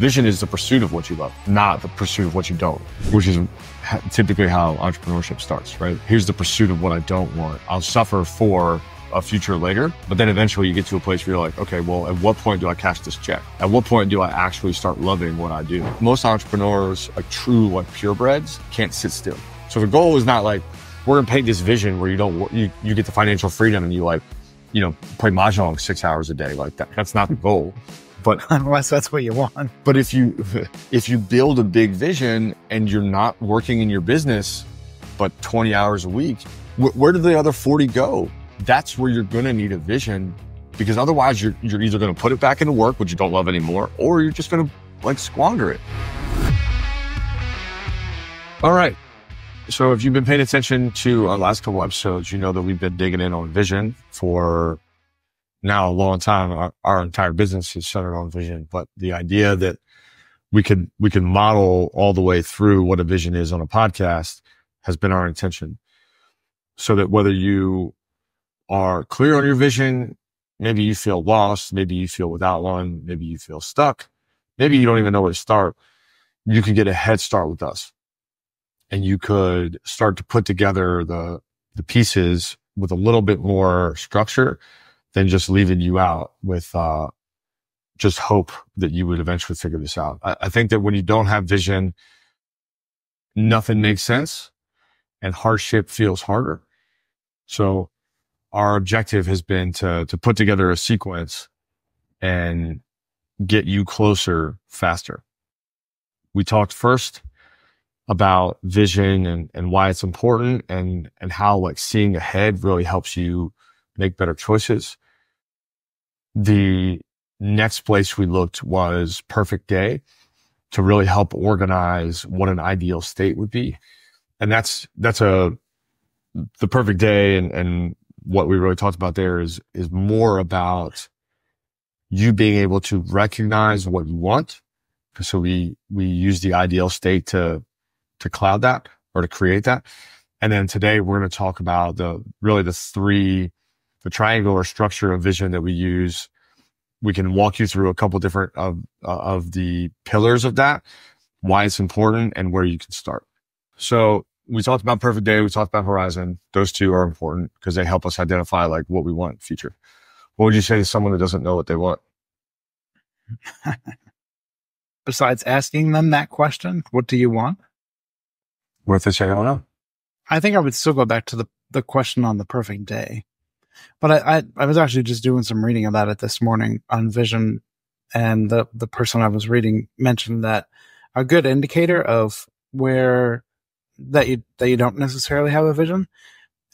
Vision is the pursuit of what you love, not the pursuit of what you don't, which is typically how entrepreneurship starts, right? Here's the pursuit of what I don't want. I'll suffer for a future later, but then eventually you get to a place where you're like, okay, well, at what point do I cash this check? At what point do I actually start loving what I do? Most entrepreneurs, like true, like purebreds, can't sit still. So the goal is not like, we're gonna paint this vision where you get the financial freedom and you play mahjong 6 hours a day like that. That's not the goal. But unless that's what you want. But if you build a big vision and you're not working in your business, but 20 hours a week, where do the other 40 go? That's where you're going to need a vision, because otherwise you're either going to put it back into work, which you don't love anymore, or you're just going to squander it. All right. So if you've been paying attention to our last couple episodes, you know that we've been digging in on vision for now a long time. Our entire business is centered on vision, but the idea that we can model all the way through what a vision is on a podcast has been our intention. So that whether you are clear on your vision, maybe you feel lost, maybe you feel without one, maybe you feel stuck, maybe you don't even know where to start, you can get a head start with us. And you could start to put together the pieces with a little bit more structure than just leaving you out with just hope that you would eventually figure this out. I think that when you don't have vision, nothing makes sense and hardship feels harder. So our objective has been to put together a sequence and get you closer faster. We talked first about vision and why it's important and how like seeing ahead really helps you make better choices. The next place we looked was perfect day to really help organize what an ideal state would be. And the perfect day and what we really talked about there is more about you being able to recognize what you want. So we use the ideal state to cloud that or to create that. And then today we're going to talk about the triangular structure of vision that we use. We can walk you through a couple different of the pillars of that, why it's important and where you can start. So we talked about perfect day. We talked about horizon. Those two are important because they help us identify like what we want in the future. What would you say to someone that doesn't know what they want? Besides asking them that question, what do you want? What if they say, I don't know? I think I would still go back to the question on the perfect day. But I was actually just doing some reading about it this morning on vision. And the person I was reading mentioned that a good indicator of where that you don't necessarily have a vision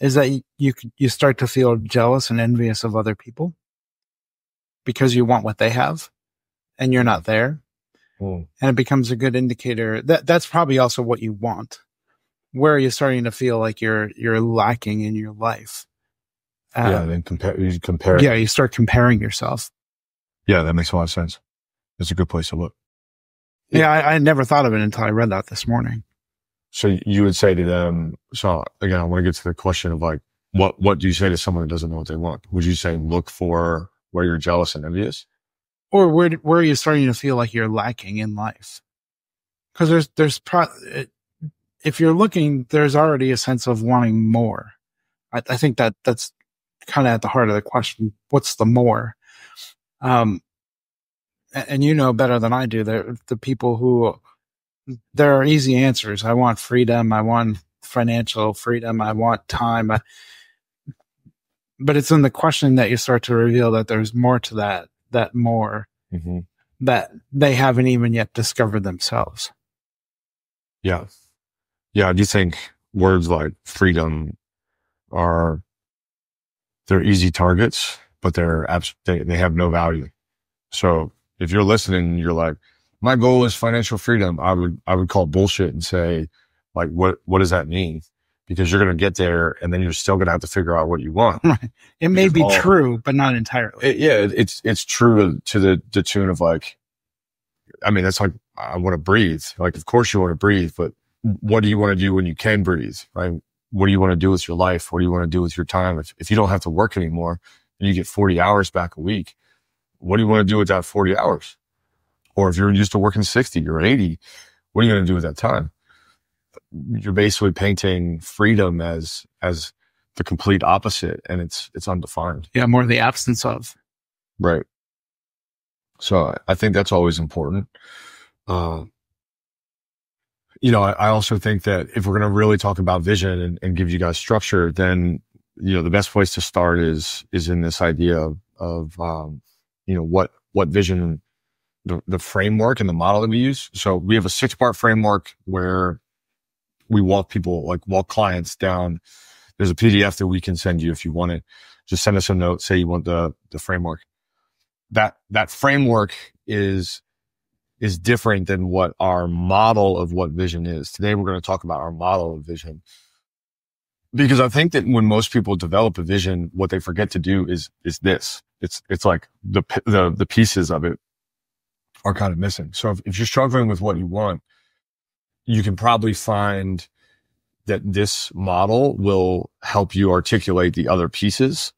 is that you start to feel jealous and envious of other people because you want what they have and you're not there. And it becomes a good indicator that's probably also what you want. Where are you starting to feel like you're lacking in your life? Then you compare. Yeah, you start comparing yourself. Yeah, that makes a lot of sense. It's a good place to look. Yeah, I never thought of it until I read that this morning. So you would say to them, so again, I want to get to the question of like, what do you say to someone that doesn't know what they want? Would you say look for where you're jealous and envious? Or where are you starting to feel like you're lacking in life? Because if you're looking, there's already a sense of wanting more. I think that's kind of at the heart of the question. What's the more? And you know better than I do, the people who, there are easy answers. I want freedom. I want financial freedom. I want time. But it's in the question that you start to reveal that there's more to that more that they haven't even yet discovered themselves. Yeah. Yeah. Do you think words like freedom they're easy targets, but they have no value? So if you're listening and you're like, my goal is financial freedom, I would call bullshit and say, like, what does that mean? Because you're going to get there and then you're still going to have to figure out what you want. Right. It may be true, but not entirely. It's true to the tune of like, I mean, that's like, I want to breathe. Like, of course you want to breathe, but what do you want to do when you can breathe, right? What do you want to do with your life? What do you want to do with your time? If you don't have to work anymore and you get 40 hours back a week, what do you want to do with that 40 hours? Or if you're used to working 60 or 80, what are you going to do with that time? You're basically painting freedom as the complete opposite, and it's undefined. Yeah, more the absence of. Right. So I think that's always important. I also think that if we're going to really talk about vision and give you guys structure, then, the best place to start is in this idea of what vision, the framework and the model that we use. So we have a 6-part framework where we walk clients down. There's a PDF that we can send you if you want it. Just send us a note, say you want the framework. That framework is different than what our model of what vision is. Today, we're going to talk about our model of vision. Because I think that when most people develop a vision, what they forget to do is this. It's like the pieces of it are kind of missing. So if you're struggling with what you want, you can probably find that this model will help you articulate the other pieces,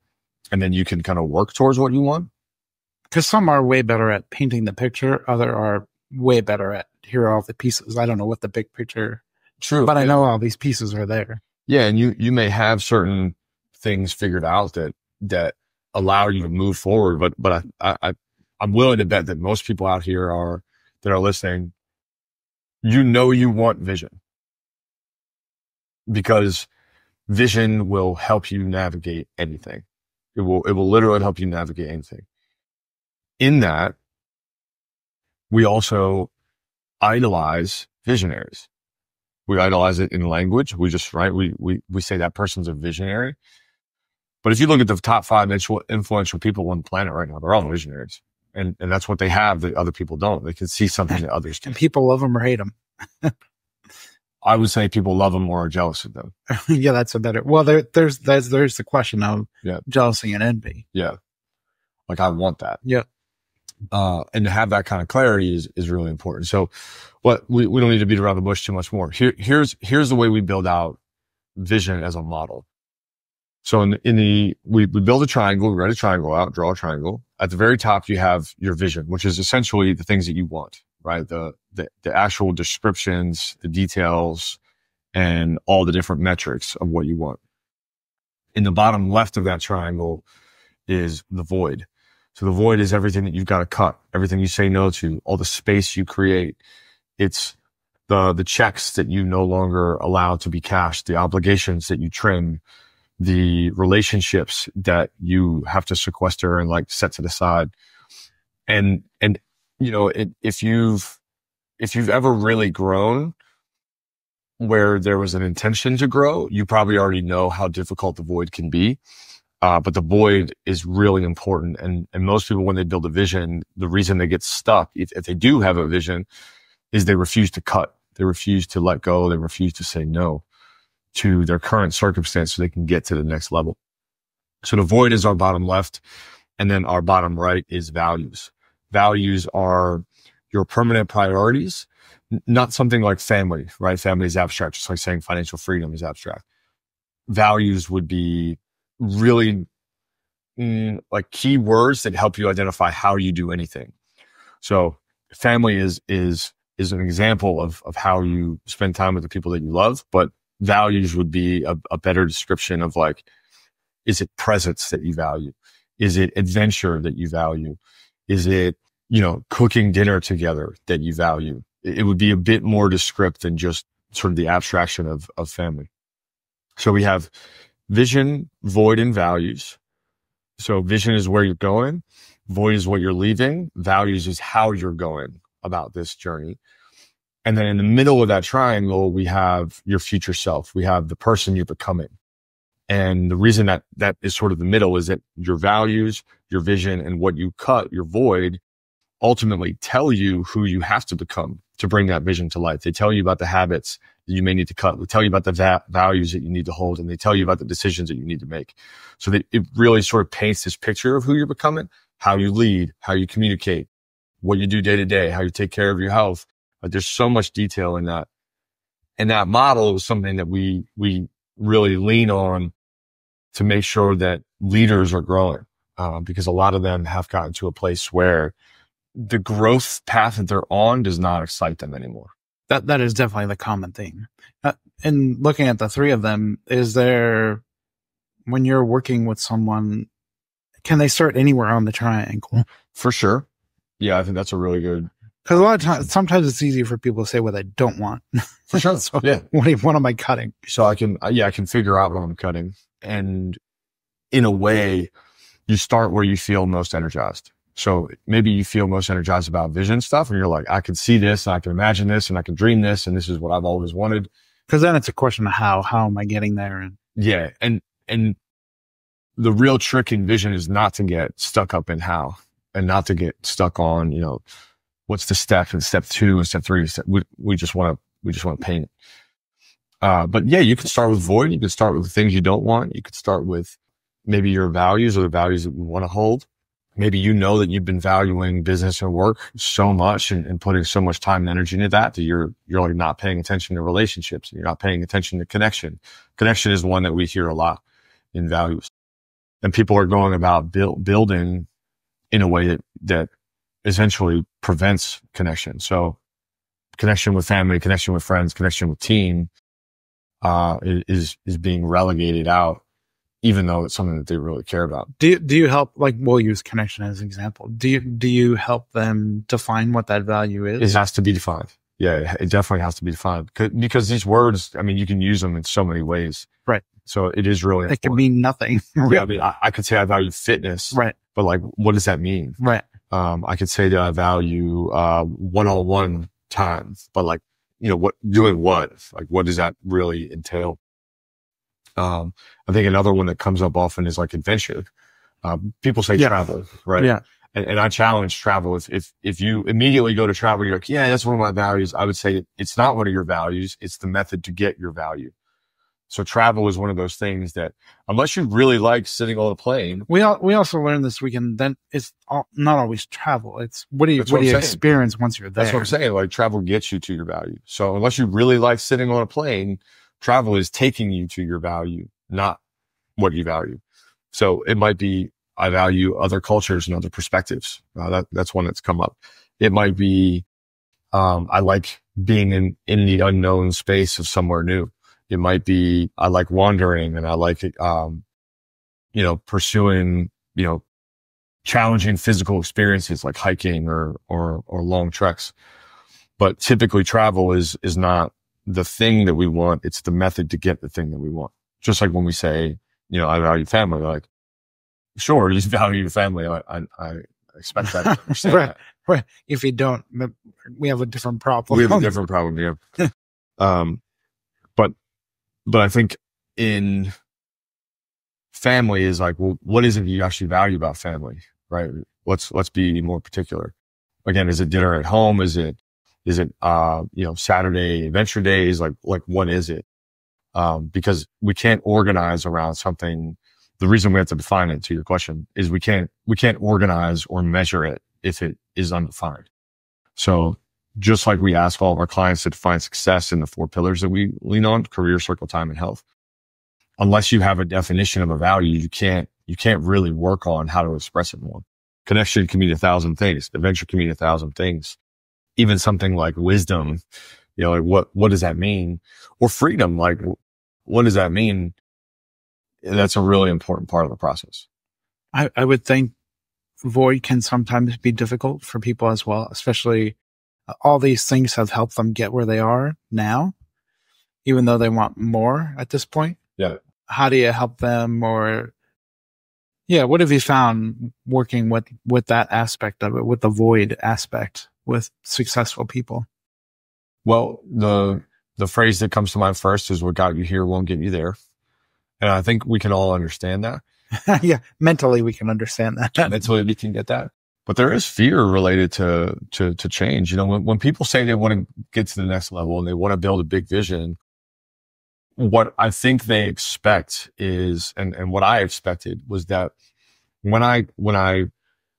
and then you can kind of work towards what you want. Because some are way better at painting the picture. Other are way better at here are all the pieces. I don't know what the big picture. True. But I know all these pieces are there. Yeah. And you may have certain things figured out that allow you to move forward. But I'm willing to bet that most people out here that are listening, you want vision, because vision will help you navigate anything. It will literally help you navigate anything. In that, we also idolize visionaries. We idolize it in language. We just, right? We say that person's a visionary. But if you look at the top 5 influential people on the planet right now, they're all visionaries. And that's what they have that other people don't. They can see something that others can't. And people love them or hate them. I would say people love them or are jealous of them. Yeah, that's a better. Well, there's the question of jealousy and envy. Yeah. Like, I want that. Yeah. And to have that kind of clarity is really important. So what we don't need to beat around the bush too much more. Here's the way we build out vision as a model. So we build a triangle, we write a triangle out, draw a triangle. At the very top, you have your vision, which is essentially the things that you want, right? The actual descriptions, the details, and all the different metrics of what you want. In the bottom left of that triangle is the void. So the void is everything that you've got to cut, everything you say no to, all the space you create. It's the checks that you no longer allow to be cashed, the obligations that you trim, the relationships that you have to sequester and set to the side. And if you've ever really grown where there was an intention to grow, you probably already know how difficult the void can be. But the void is really important. And most people, when they build a vision, the reason they get stuck, if they do have a vision, is they refuse to cut. They refuse to let go. They refuse to say no to their current circumstance so they can get to the next level. So the void is our bottom left. And then our bottom right is values. Values are your permanent priorities, not something like family, right? Family is abstract, just like saying financial freedom is abstract. Values would be really like key words that help you identify how you do anything. So family is an example of how you spend time with the people that you love, but values would be a better description of is it presence that you value? Is it adventure that you value? Is it, cooking dinner together that you value? It would be a bit more descriptive than just sort of the abstraction of family. So we have vision, void, and values. So vision is where you're going. Void is what you're leaving. Values is how you're going about this journey. And then in the middle of that triangle, we have your future self. We have the person you're becoming. And the reason that is sort of the middle is that your values, your vision, and what you cut, your void, ultimately tell you who you have to become to bring that vision to life. They tell you about the habits that you may need to cut. They tell you about the values that you need to hold, and they tell you about the decisions that you need to make. So that it really sort of paints this picture of who you're becoming, how you lead, how you communicate, what you do day to day, how you take care of your health. But there's so much detail in that. And that model is something that we really lean on to make sure that leaders are growing, because a lot of them have gotten to a place where the growth path that they're on does not excite them anymore. That is definitely the common theme. In looking at the three of them, is there, when you're working with someone, can they start anywhere on the triangle? For sure. Yeah, I think that's a really good. Because a lot of times, sometimes it's easy for people to say what they don't want. For sure. So yeah. What am I cutting? So I can figure out what I'm cutting. And in a way, you start where you feel most energized. So maybe you feel most energized about vision stuff and you're like, I can see this, I can imagine this, and I can dream this, and this is what I've always wanted. Because then it's a question of how am I getting there? And yeah. And the real trick in vision is not to get stuck up in how, and not to get stuck on, what's the step and step 2 and step 3. We just want to paint. But yeah, you can start with void. You can start with the things you don't want. You could start with maybe your values or the values that you want to hold. Maybe that you've been valuing business and work so much and putting so much time and energy into that you're like not paying attention to relationships. You're not paying attention to connection. Connection is one that we hear a lot in values. And people are going about building in a way that essentially prevents connection. So connection with family, connection with friends, connection with team, is being relegated out, even though it's something that they really care about. Do you help, like, we'll use connection as an example. Do you help them define what that value is? It has to be defined. Yeah, it definitely has to be defined because these words, I mean, you can use them in so many ways. Right. So it is really important. It can mean nothing. Yeah. I mean, I could say I value fitness. Right. But like, what does that mean? Right. I could say that I value, one-on-one time, but like, doing what? Like, what does that really entail? I think another one that comes up often is like adventure. People say travel, right? Yeah. And I challenge travel. If you immediately go to travel, you're like, yeah, that's one of my values. I would say it's not one of your values. It's the method to get your value. So travel is one of those things that unless you really like sitting on a plane. We also learned this weekend, then it's not always travel. It's what do you experience once you're there? That's what I'm saying. Like, travel gets you to your value. So unless you really like sitting on a plane, travel is taking you to your value, not what you value. So it might be, I value other cultures and other perspectives. That's one that's come up. It might be, I like being in the unknown space of somewhere new. It might be, I like wandering and I like, pursuing, challenging physical experiences like hiking or long treks. But typically travel is not the thing that we want. It's the method to get the thing that we want. Just like when we say, I value family, like, sure, you value your family. I expect that to understand right, that. Right. If you don't, we have a different problem. We have a different problem, yeah. But I think in family is like, well, what is it you actually value about family, right? Let's be more particular. Again, is it dinner at home? Is it Saturday adventure days? Like what is it? Because we can't organize around something. The reason we have to define it, to your question, is we can't organize or measure it if it is undefined. So just like we ask all of our clients to define success in the 4 pillars that we lean on: career, circle, time, and health. Unless you have a definition of a value, you can't really work on how to express it more. Connection can mean 1,000 things. Adventure can mean 1,000 things. Even something like wisdom, like what does that mean? Or freedom, like what does that mean? That's a really important part of the process. I would think void can sometimes be difficult for people as well, especially all these things have helped them get where they are now, even though they want more at this point. Yeah. How do you help them? Or, what have you found working with that aspect of it, with the void aspect, with successful people? Well, the phrase that comes to mind first is what got you here won't get you there. And I think we can all understand that. Yeah. Mentally, we can understand that. Mentally, we can get that. But there is fear related to change. When people say they want to get to the next level and they want to build a big vision, what I think they expect is, and what I expected was that when I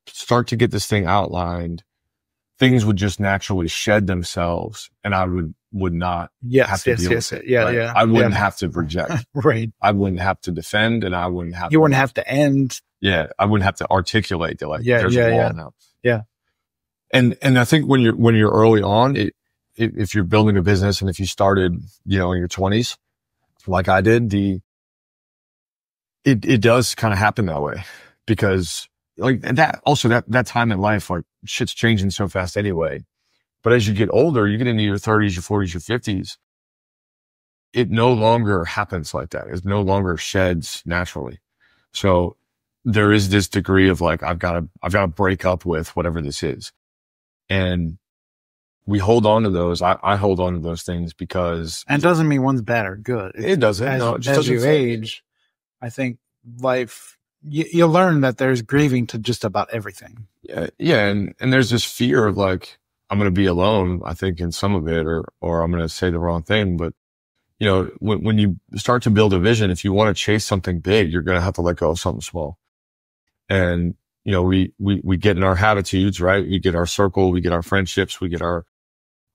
start to get this thing outlined, things would just naturally shed themselves and I would not have to deal with it. Yeah, right? yeah. I wouldn't have to reject. Right. I wouldn't have to defend, and I wouldn't have You wouldn't have to end. Yeah. I wouldn't have to articulate that, like, there's a wall now. Yeah. And I think when you're early on, if you're building a business and if you started, in your 20s, like I did, it does kind of happen that way, because like that time in life, like shit's changing so fast anyway. But as you get older, you get into your 30s, your 40s, your 50s, it no longer happens like that. It no longer sheds naturally. So there is this degree of like, I've got to break up with whatever this is. And we hold on to those. I hold on to those things because. And it doesn't mean one's bad or good. It doesn't. As you age, I think life, you learn that there's grieving to just about everything. Yeah. Yeah. And there's this fear of like, I'm going to be alone, I think, in some of it, or I'm going to say the wrong thing. But, when you start to build a vision, if you want to chase something big, you're going to have to let go of something small. And, we get in our habitudes, right? We get our circle, we get our friendships, we get our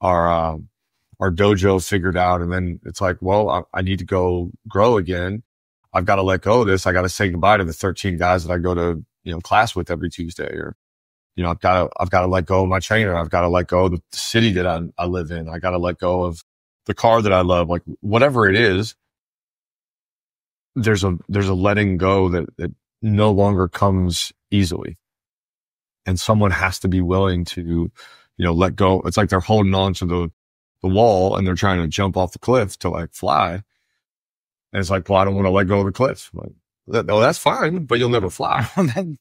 dojo figured out. And then it's like, well, I need to go grow again. I've got to let go of this. I got to say goodbye to the 13 guys that I go to, class with every Tuesday, or, I've got to let go of my trainer. I've got to let go of the city that I live in. I got to let go of the car that I love. Like whatever it is, there's a letting go that no longer comes easily. And someone has to be willing to, let go. It's like they're holding on to the wall and they're trying to jump off the cliff to like fly. And it's like, well, I don't want to let go of the cliff. Like, no, that's fine, but you'll never fly.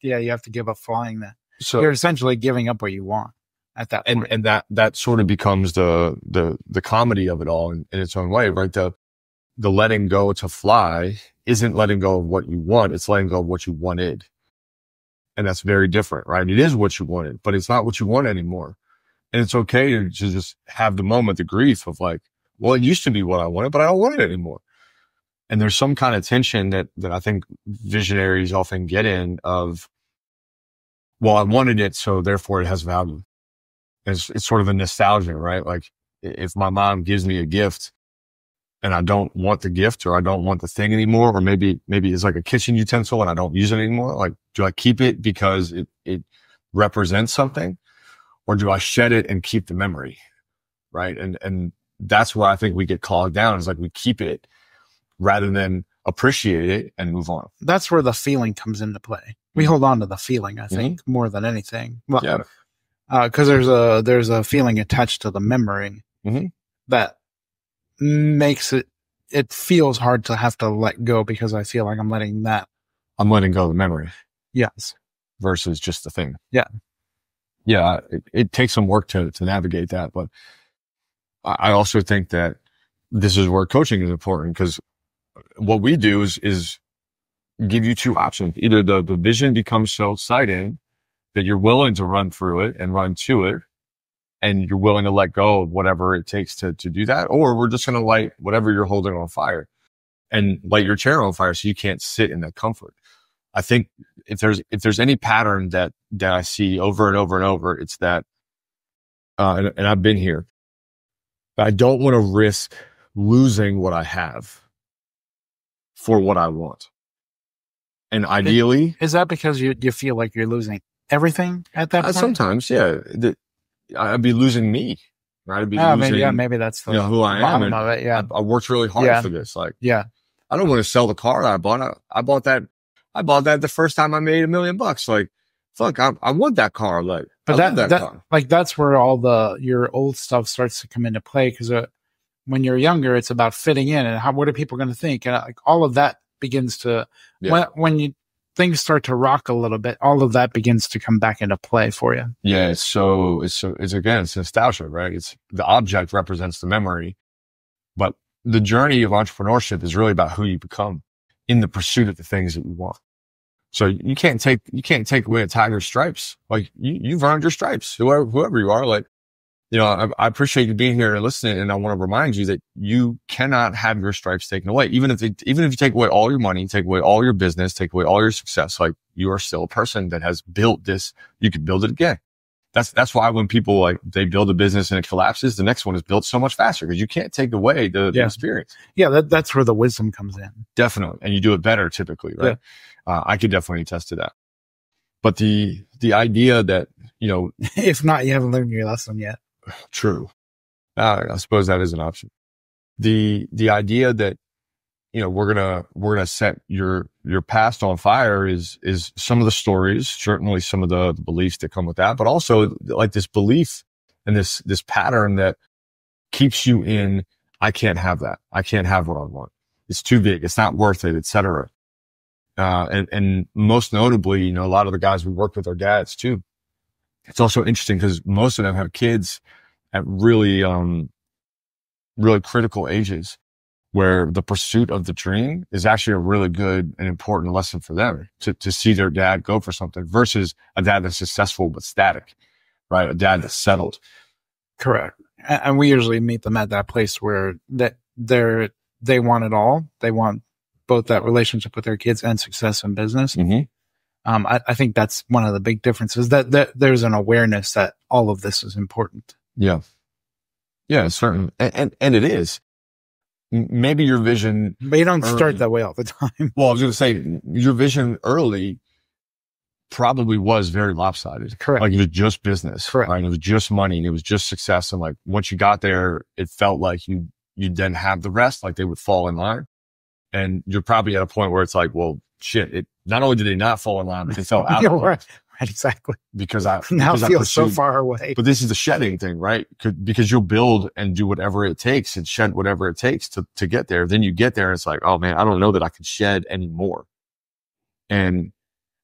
Yeah, you have to give up flying then. So you're essentially giving up what you want at that point. And that sort of becomes the comedy of it all in its own way, right? The letting go to fly isn't letting go of what you want. It's letting go of what you wanted. And that's very different, right? It is what you wanted, but it's not what you want anymore. And it's okay to just have the moment, the grief of like, well, it used to be what I wanted, but I don't want it anymore. And there's some kind of tension that I think visionaries often get in of, well, I wanted it, so therefore it has value. It's sort of a nostalgia, right? Like if my mom gives me a gift and I don't want the gift, or I don't want the thing anymore, or maybe it's like a kitchen utensil and I don't use it anymore. Like, do I keep it because it represents something, or do I shed it and keep the memory? Right. And that's where I think we get clogged down, is like we keep it rather than appreciate it and move on. That's where the feeling comes into play. We hold on to the feeling, I think, more than anything. Well, yeah. Cause there's a feeling attached to the memory that makes it feels hard to have to let go, because I feel like I'm letting go of the memory. Yes. Versus just the thing. Yeah. Yeah. It takes some work to navigate that. But I also think that this is where coaching is important, because what we do is give you two options. Either the vision becomes so exciting that you're willing to run through it and run to it, and you're willing to let go of whatever it takes to do that, or we're just going to light whatever you're holding on fire and light your chair on fire so you can't sit in that comfort. I think if there's any pattern that I see over and over and over, it's that, and I've been here, I don't want to risk losing what I have for what I want. And ideally, is that because you feel like you're losing everything at that point? Sometimes, yeah. I'd be losing me, right? I'd be losing, maybe that's the who I am. Of it, yeah. I worked really hard for this. Like, yeah, I don't want to sell the car that I bought. I bought that the first time I made $1 million. Like, fuck, I want that car. Like, but that car. Like, that's where all your old stuff starts to come into play. Cause when you're younger, it's about fitting in and what are people going to think? And like all of that begins to, when things start to rock a little bit, all of that begins to come back into play for you. Yeah. It's nostalgia, right? It's the object represents the memory, but the journey of entrepreneurship is really about who you become in the pursuit of the things that you want. So you can't take away a tiger's stripes. Like you've earned your stripes, whoever you are. Like, I appreciate you being here and listening. And I want to remind you that you cannot have your stripes taken away. Even if you take away all your money, take away all your business, take away all your success, like you are still a person that has built this. You can build it again. That's why when people like they build a business and it collapses, the next one is built so much faster, because you can't take away the experience. Yeah. That's where the wisdom comes in. Definitely. And you do it better typically, right? Yeah. I could definitely attest to that. But the idea that, If not, you haven't learned your lesson yet. True. I suppose that is an option. The idea that, we're gonna set your past on fire is some of the stories, certainly some of the beliefs that come with that, but also like this belief and this pattern that keeps you in, I can't have that. I can't have what I want. It's too big. It's not worth it, et cetera. And most notably, a lot of the guys we work with are dads too. It's also interesting because most of them have kids at really, really critical ages, where the pursuit of the dream is actually a really good and important lesson for them to see their dad go for something versus a dad that's successful but static, right? A dad that's settled. Correct. And we usually meet them at that place where they want it all. They want both that relationship with their kids and success in business. Mm-hmm. I think that's one of the big differences, that there's an awareness that all of this is important. Yeah. Yeah, certainly. And it is. Maybe your vision. But you don't start that way all the time. Well, I was going to say your vision early probably was very lopsided. Correct. Like it was just business. Correct. Right? It was just money and it was just success. And like once you got there, it felt like you then have the rest, like they would fall in line. And you're probably at a point where it's like, well, shit, not only did they not fall in line, but they fell out of line. Right, exactly. Because I feel so far away. But this is the shedding thing, right? Because you'll build and do whatever it takes and shed whatever it takes to get there. Then you get there and it's like, oh man, I don't know that I can shed anymore. And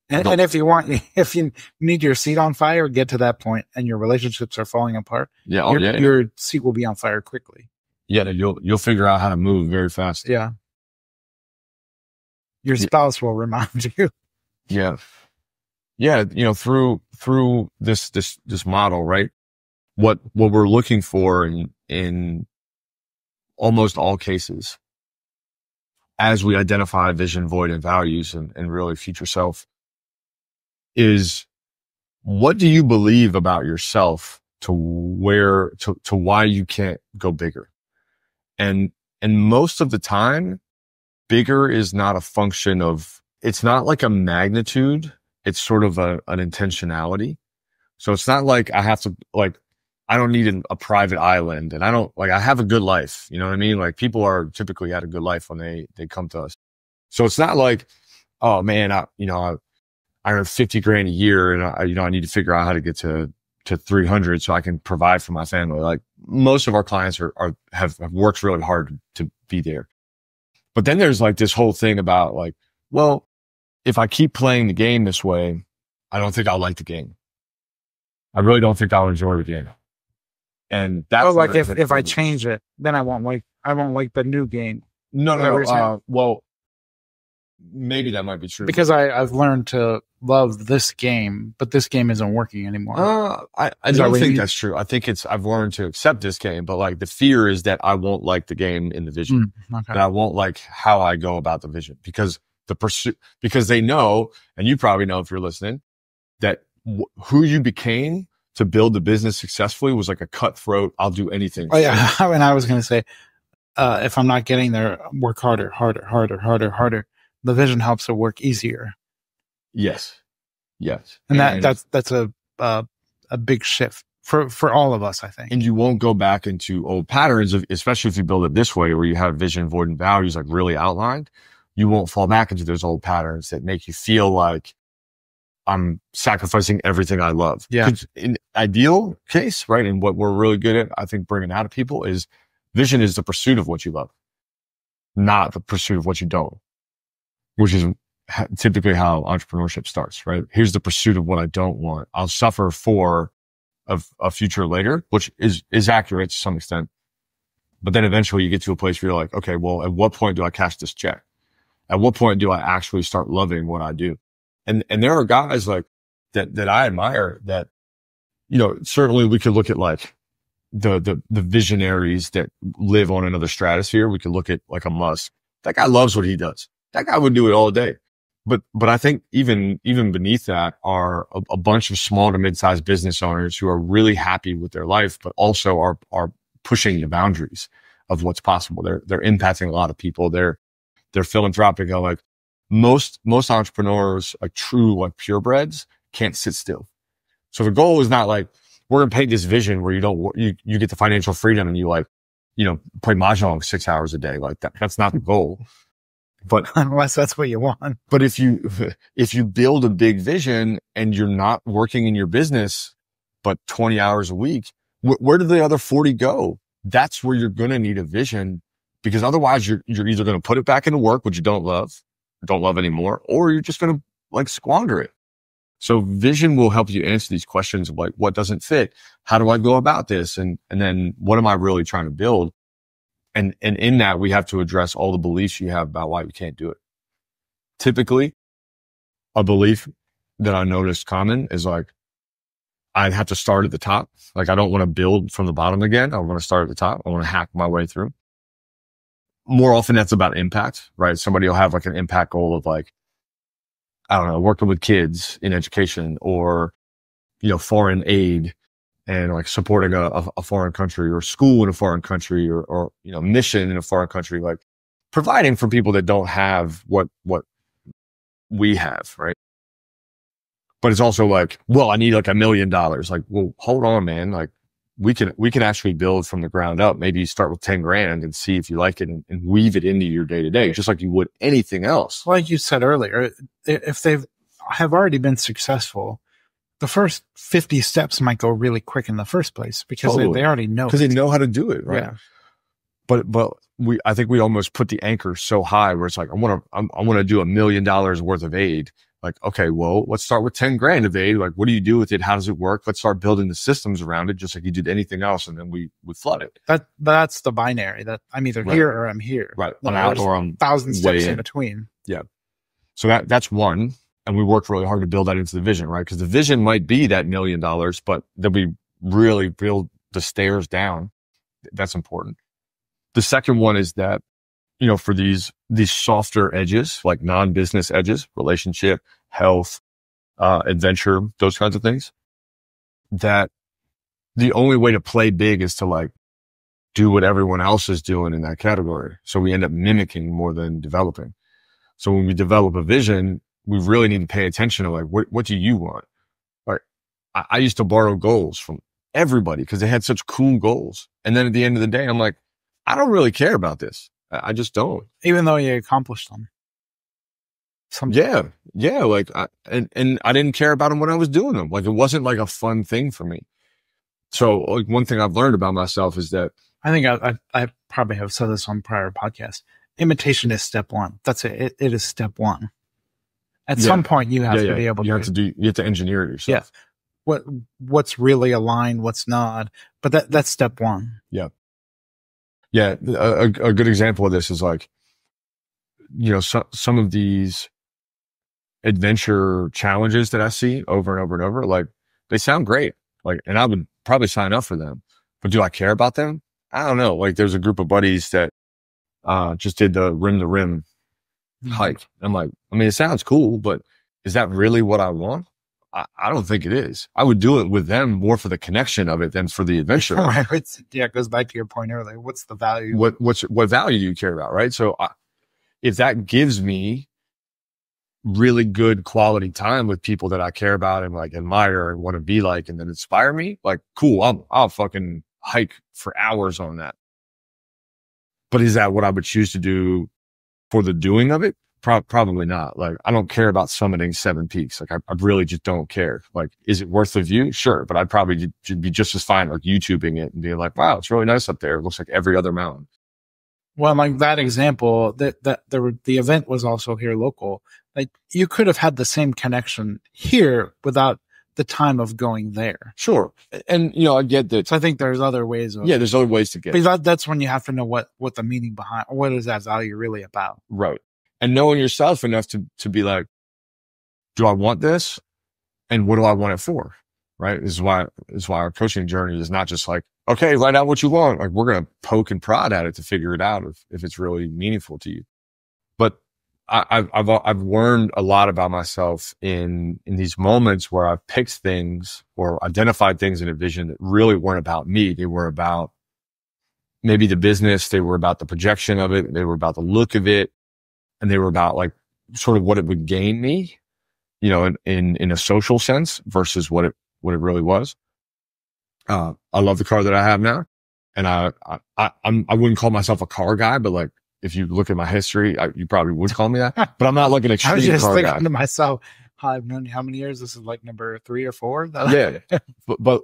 if you need your seat on fire, get to that point and your relationships are falling apart. Yeah. Your seat will be on fire quickly. Yeah. You'll figure out how to move very fast. Yeah. Your spouse will remind you. Yeah. Yeah. Through this model, right? What we're looking for in almost all cases, as we identify vision, void, and values and really future self, is what do you believe about yourself to why you can't go bigger? And most of the time, bigger is not a function of, it's not like a magnitude. It's sort of an intentionality. So it's not like I have to, like, I don't need a private island and I have a good life. You know what I mean? Like people are typically at a good life when they come to us. So it's not like, oh man, I earn 50 grand a year and I need to figure out how to get to 300 so I can provide for my family. Like most of our clients have worked really hard to be there. But then there's like this whole thing about like, well, if I keep playing the game this way, I don't think I'll like the game. I really don't think I'll enjoy the game. And that's like if I change it, then I won't like the new game. No. Well, maybe that might be true because I've learned to love this game, but this game isn't working anymore. I don't think that's true. I think I've learned to accept this game, but like the fear is that I won't like the game in the vision, that I won't like how I go about the vision because because they know, and you probably know if you're listening, that who you became to build the business successfully was like a cutthroat. I'll do anything. Oh yeah. And I was going to say, if I'm not getting there, work harder. The vision helps it work easier. Yes. And that's a big shift for all of us, I think. And you won't go back into old patterns especially if you build it this way, where you have vision, void, and values like really outlined. You won't fall back into those old patterns that make you feel like I'm sacrificing everything I love. Yeah. In ideal case, right? And what we're really good at, I think, bringing out of people is vision is the pursuit of what you love, not the pursuit of what you don't, which is typically how entrepreneurship starts, right? Here's the pursuit of what I don't want. I'll suffer for a future later, which is accurate to some extent. But then eventually you get to a place where you're like, okay, well, at what point do I cash this check? At what point do I actually start loving what I do? And there are guys like that I admire that, certainly we could look at like the visionaries that live on another stratosphere. We could look at like a Musk. That guy loves what he does. That guy would do it all day. But I think even beneath that are a bunch of small to mid-sized business owners who are really happy with their life, but also are pushing the boundaries of what's possible. They're impacting a lot of people. They're philanthropic. Like most entrepreneurs, like true, like purebreds, can't sit still. So the goal is not like, we're going to paint this vision where you get the financial freedom and you like, play mahjong 6 hours a day. Like that's not the goal. But unless that's what you want. But if you build a big vision and you're not working in your business, but 20 hours a week, where do the other 40 go? That's where you're going to need a vision, because otherwise you're either going to put it back into work, which you don't love anymore, or you're just going to like squander it. So vision will help you answer these questions of like, what doesn't fit? How do I go about this? And then what am I really trying to build? And in that, we have to address all the beliefs you have about why you can't do it. Typically, a belief that I noticed common is like, I'd have to start at the top. Like, I don't want to build from the bottom again. I want to start at the top. I want to hack my way through. More often, that's about impact, right? Somebody will have like an impact goal of like, I don't know, working with kids in education, or, foreign aid, and like supporting a foreign country, or school in a foreign country, or mission in a foreign country, like providing for people that don't have what we have, right? But it's also like, well, I need like $1 million. Like, well, hold on, man. Like we can actually build from the ground up. Maybe you start with 10 grand and see if you like it, and weave it into your day to day, just like you would anything else. Like you said earlier, if they have already been successful, the first 50 steps might go really quick in the first place, because they already know. Because they know how to do it, right? Yeah. But I think we almost put the anchor so high where it's like, I want to do $1 million worth of aid. Like, okay, well, let's start with 10 grand of aid. Like, what do you do with it? How does it work? Let's start building the systems around it, just like you did anything else. And then we flood it. That's the binary, that I'm either here or I'm here. Right. I'm out or I'm 1,000 steps in between. Yeah. So that's one. And we worked really hard to build that into the vision, right? Because the vision might be that $1 million, but then we really build the stairs down. That's important. The second one is that, for these softer edges, like non-business edges, relationship, health, adventure, those kinds of things, that the only way to play big is to like do what everyone else is doing in that category. So we end up mimicking more than developing. So when we develop a vision, we really need to pay attention to like, what do you want? Like, I used to borrow goals from everybody because they had such cool goals. And then at the end of the day, I'm like, I don't really care about this. I just don't. Even though you accomplished them. Yeah. Like, and I didn't care about them when I was doing them. Like, it wasn't like a fun thing for me. So like, one thing I've learned about myself is that I think I probably have said this on prior podcasts. Imitation is step one. That's it. It is step one. At some point, you have to be able to. You have to engineer it yourself. Yeah. What's really aligned, what's not. But that's step one. Yeah. Yeah. A good example of this is like, some of these adventure challenges that I see over and over and over, like, they sound great. Like, and I would probably sign up for them, but do I care about them? I don't know. Like, there's a group of buddies that, just did the rim to rim hike. I'm like, I mean, it sounds cool, but is that really what I want? I don't think it is. I would do it with them more for the connection of it than for the adventure. Right. It goes back to your point earlier. What's the value? What value do you care about? Right. So if that gives me really good quality time with people that I care about and like admire and want to be like, and then inspire me, like, cool. I'll fucking hike for hours on that. But is that what I would choose to do for the doing of it? Probably not. Like, I don't care about summiting 7 peaks. Like, I really just don't care. Like, is it worth the view? Sure. But I'd probably be just as fine like YouTubing it and being like, wow, it's really nice up there. It looks like every other mountain. Well, like that example, the event was also here local. Like, you could have had the same connection here without the time of going there. Sure. And, I get that. So I think there's other ways of. Yeah, there's other ways to get. Because that's when you have to know what the meaning behind, what is that value really about? Right. And knowing yourself enough to be like, do I want this? And what do I want it for? Right. This is why our coaching journey is not just like, okay, write out what you want. Like, we're going to poke and prod at it to figure it out if it's really meaningful to you. But I've learned a lot about myself in these moments where I've picked things or identified things in a vision that really weren't about me. They were about maybe the business. They were about the projection of it. They were about the look of it. And they were about like sort of what it would gain me, in a social sense versus what what it really was. I love the car that I have now. And I wouldn't call myself a car guy, but like, if you look at my history, you probably would call me that, but I'm not like an extreme car guy. I was just thinking to myself, I've known you how many years? This is like number 3 or 4. Yeah. but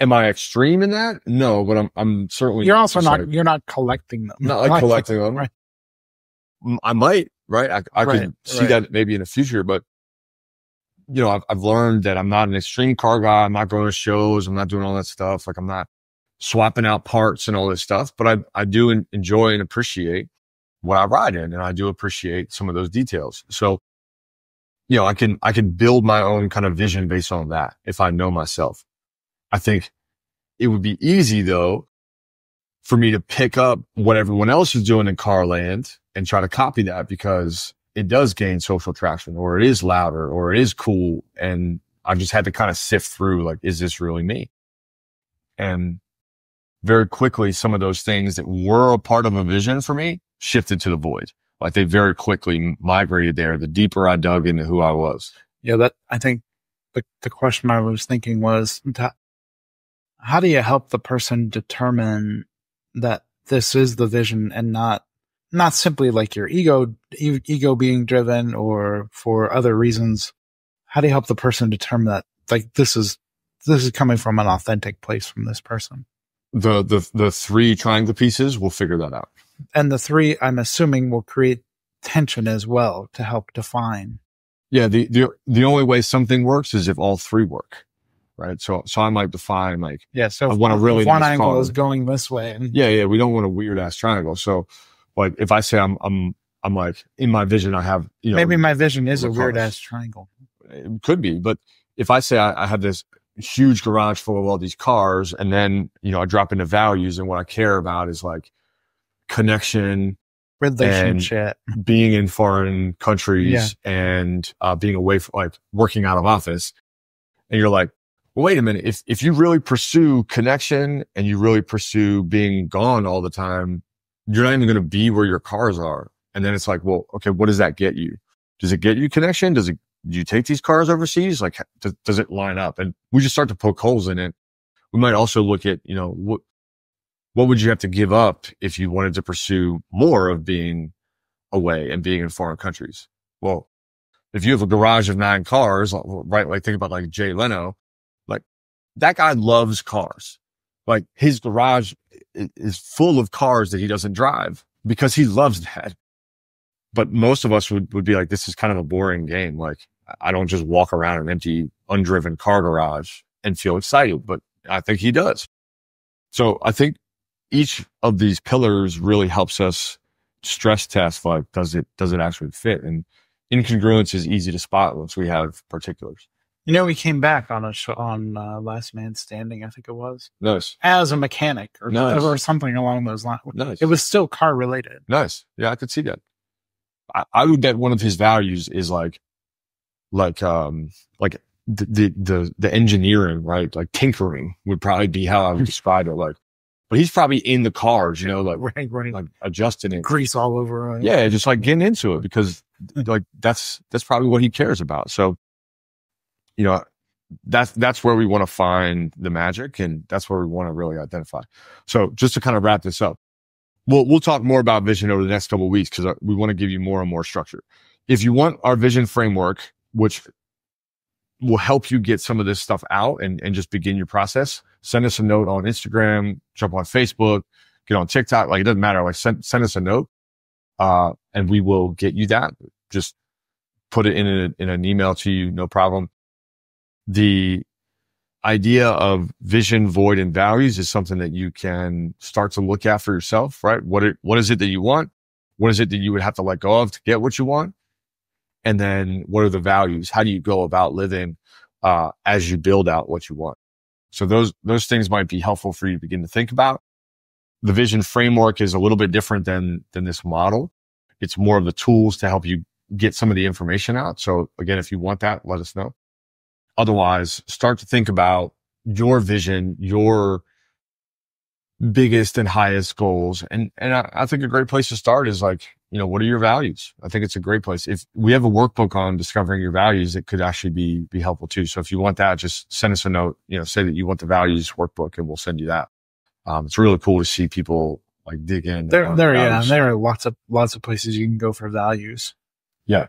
am I extreme in that? No, but I'm certainly. You're also not, like, you're not collecting them. Not like collecting them. Right. I might, right? I could see that maybe in the future, but you know, I've learned that I'm not an extreme car guy. I'm not going to shows. I'm not doing all that stuff. Like, I'm not swapping out parts and all this stuff, but I do enjoy and appreciate what I ride in, and I do appreciate some of those details. So, you know, I can build my own kind of vision based on that if I know myself. I think it would be easy though for me to pick up what everyone else is doing in car land and try to copy that, because it does gain social traction, or it is louder, or it is cool. And I just had to kind of sift through, like, is this really me? And very quickly, some of those things that were a part of a vision for me shifted to the void. Like, they very quickly migrated there the deeper I dug into who I was. Yeah, that, I think the question I was thinking was, how do you help the person determine that this is the vision and not simply like your ego being driven or for other reasons? How do you help the person determine that, like, this is coming from an authentic place from this person? The 3 triangle pieces will figure that out. And the 3, I'm assuming, will create tension as well to help define. Yeah. The only way something works is if all 3 work. Right. So I might define, like, yeah. So I want to really, one angle is going this way. And yeah. We don't want a weird ass triangle. So, like, if I say I'm like, in my vision, I have, you know, maybe my vision is a weird ass triangle. It could be, but if I say I have this huge garage full of all these cars, and then, you know, I drop into values, and what I care about is like connection, relationship, and being in foreign countries, and being away from, like, working out of office. And you're like, well, wait a minute. If you really pursue connection and you really pursue being gone all the time, you're not even going to be where your cars are. And then it's like, well, okay, what does that get you? Does it get you connection? Do you take these cars overseas? Like, does it line up? And we just start to poke holes in it. We might also look at, you know, what would you have to give up if you wanted to pursue more of being away and being in foreign countries? Well, if you have a garage of 9 cars, right? Like, think about like Jay Leno, like, that guy loves cars. Like, his garage is full of cars that he doesn't drive because he loves that. But most of us would be like, this is kind of a boring game. Like, I don't just walk around an empty, undriven car garage and feel excited, but I think he does. So I think each of these pillars really helps us stress test, like, does it actually fit? And incongruence is easy to spot once we have particulars. You know, we came back on a show on Last Man Standing, I think it was. Nice. As a mechanic or something along those lines. Nice. It was still car related. Nice. Yeah, I could see that. I would bet one of his values is like the engineering, right? Like, tinkering would probably be how I would describe it. Like, but he's probably in the cars, you know, like, right. Like adjusting it, grease all over. Yeah, just like getting into it, because like that's probably what he cares about. So, you know, that's where we want to find the magic, and that's where we want to really identify. So just to kind of wrap this up, we'll talk more about vision over the next couple of weeks, because we want to give you more and more structure. If you want our vision framework, which will help you get some of this stuff out and just begin your process, send us a note on Instagram, jump on Facebook, get on TikTok. Like, it doesn't matter. Like, send us a note, and we will get you that. Just put it in an email to you. No problem. The idea of vision, void, and values is something that you can start to look at for yourself, right? What is it that you want? What is it that you would have to let go of to get what you want? And then what are the values? How do you go about living, as you build out what you want? So those things might be helpful for you to begin to think about. The vision framework is a little bit different than this model. It's more of the tools to help you get some of the information out. So again, if you want that, let us know. Otherwise, start to think about your vision, your biggest and highest goals. And I think a great place to start is like, what are your values? I think it's a great place. If we have a workbook on discovering your values, it could actually be helpful too. So if you want that, just send us a note, say that you want the values workbook and we'll send you that. It's really cool to see people like dig in. There are lots of places you can go for values. Yeah.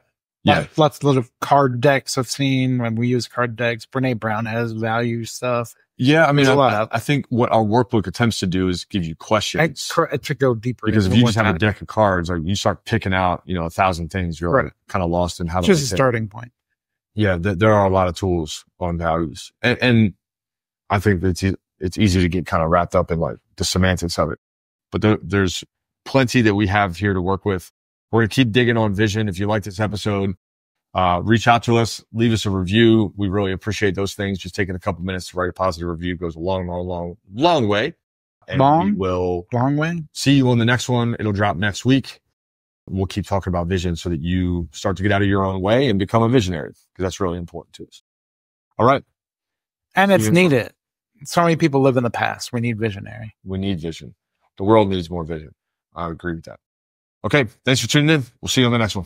Lots of card decks I've seen when we use card decks. Brene Brown has value stuff. Yeah, I mean, I think what our workbook attempts to do is give you questions to go deeper. Because if you just have a deck of cards, like you start picking out, 1,000 things, you're kind of lost in how to. Just a starting point. Yeah, there are a lot of tools on values, and I think that it's easy to get kind of wrapped up in like the semantics of it. But there's plenty that we have here to work with. We're gonna keep digging on vision. If you like this episode, reach out to us, leave us a review. We really appreciate those things. Just taking a couple minutes to write a positive review goes a long way. And we will long way. See you on the next one. It'll drop next week. We'll keep talking about vision so that you start to get out of your own way and become a visionary, because that's really important to us. All right. And it's needed. So many people live in the past. We need visionary. We need vision. The world needs more vision. I agree with that. Okay. Thanks for tuning in. We'll see you on the next one.